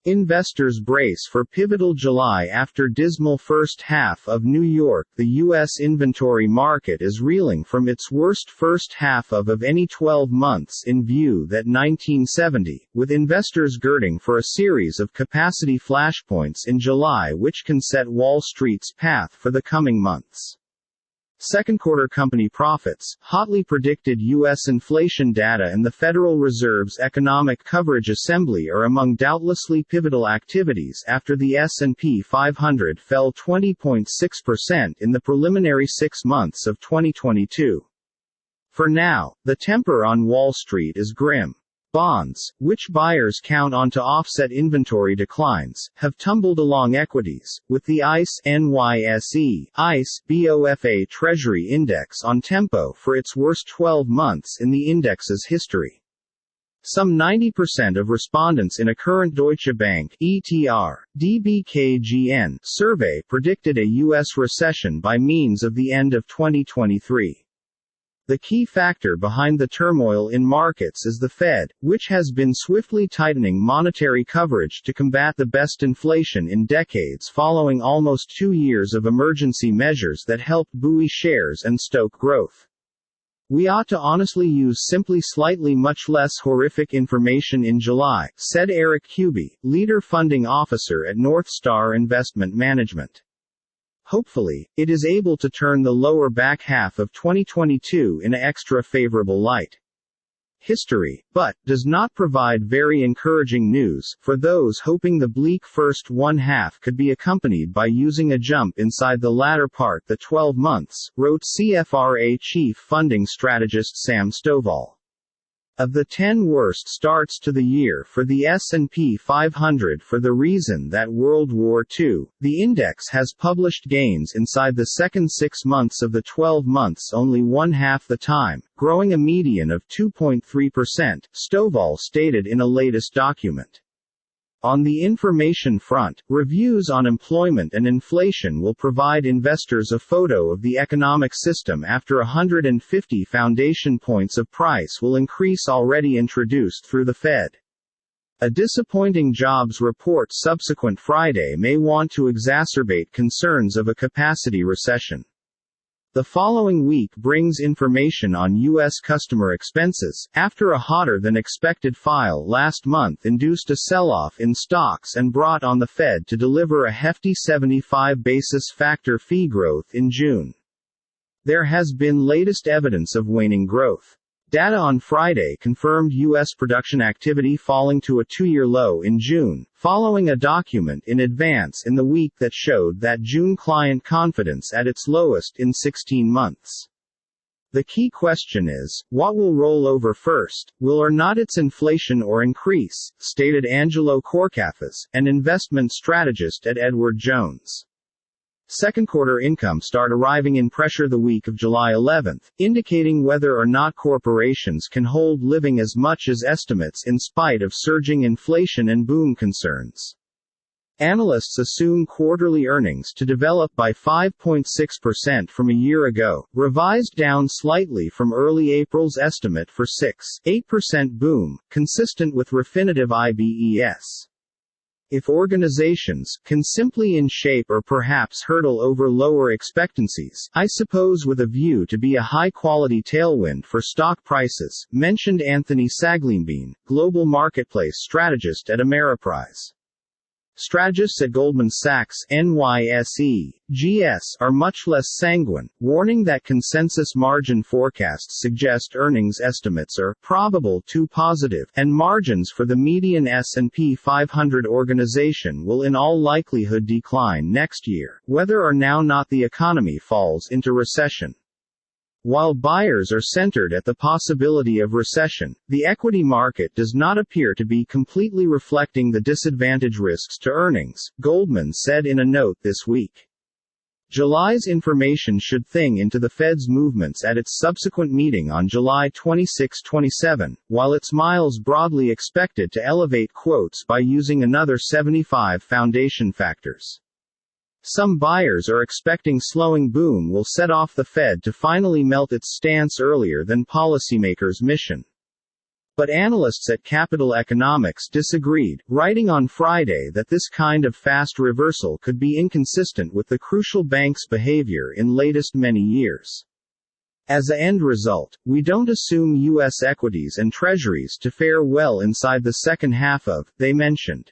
Investors brace for pivotal July after dismal first half of New York. The U.S. inventory market is reeling from its worst first half of any 12 months in view that 1970, with investors girding for a series of capacity flashpoints in July which can set Wall Street's path for the coming months. Second quarter company profits, hotly predicted U.S. inflation data and the Federal Reserve's Economic Coverage Assembly are among doubtlessly pivotal activities after the S&P 500 fell 20.6% in the preliminary 6 months of 2022. For now, the temper on Wall Street is grim. Bonds, which buyers count on to offset inventory declines, have tumbled along equities, with the ICE BOFA Treasury Index on tempo for its worst 12 months in the index's history. Some 90% of respondents in a current Deutsche Bank DBKGN survey predicted a U.S. recession by means of the end of 2023. The key factor behind the turmoil in markets is the Fed, which has been swiftly tightening monetary coverage to combat the best inflation in decades following almost 2 years of emergency measures that helped buoy shares and stoke growth. We ought to honestly use simply slightly much less horrific information in July, said Eric Kuby, leader funding officer at North Star Investment Management. Hopefully, it is able to turn the lower back half of 2022 in an extra favorable light. History, but, does not provide very encouraging news for those hoping the bleak first one half could be accompanied by using a jump inside the latter part the 12 months, wrote CFRA chief funding strategist Sam Stovall. Of the 10 worst starts to the year for the S&P 500 for the reason that World War II, the index has published gains inside the second 6 months of the 12 months only one half the time, growing a median of 2.3%, Stovall stated in a latest document. On the information front, reviews on employment and inflation will provide investors a photo of the economic system after 150 foundation points of price will increase already introduced through the Fed. A disappointing jobs report subsequent Friday may want to exacerbate concerns of a capacity recession. The following week brings information on U.S. customer expenses, after a hotter-than-expected file last month induced a sell-off in stocks and brought on the Fed to deliver a hefty 75 basis factor fee growth in June. There has been latest evidence of waning growth. Data on Friday confirmed U.S. production activity falling to a 2-year low in June, following a document in advance in the week that showed that June client confidence at its lowest in 16 months. The key question is, what will roll over first, will or not its inflation or increase, stated Angelo Corcafas, an investment strategist at Edward Jones. Second quarter income start arriving in pressure the week of July 11, indicating whether or not corporations can hold living as much as estimates in spite of surging inflation and boom concerns. Analysts assume quarterly earnings to develop by 5.6% from a year ago, revised down slightly from early April's estimate for 6.8% boom, consistent with Refinitiv IBES. If organizations can simply in shape or perhaps hurdle over lower expectancies, I suppose with a view to be a high-quality tailwind for stock prices, mentioned Anthony Saglimbene, global marketplace strategist at Ameriprise. Strategists at Goldman Sachs NYSE, GS are much less sanguine, warning that consensus margin forecasts suggest earnings estimates are probable too positive, and margins for the median S&P 500 organization will in all likelihood decline next year, whether or not the economy falls into recession. While buyers are centered at the possibility of recession, the equity market does not appear to be completely reflecting the disadvantage risks to earnings, Goldman said in a note this week. July's information should thing into the Fed's movements at its subsequent meeting on July 26-27, while its miles broadly expected to elevate quotes by using another 75 foundation factors. Some buyers are expecting slowing boom will set off the Fed to finally melt its stance earlier than policymakers' mission. But analysts at Capital Economics disagreed, writing on Friday that this kind of fast reversal could be inconsistent with the crucial bank's behavior in latest many years. As a end result, we don't assume U.S. equities and treasuries to fare well inside the second half of, they mentioned.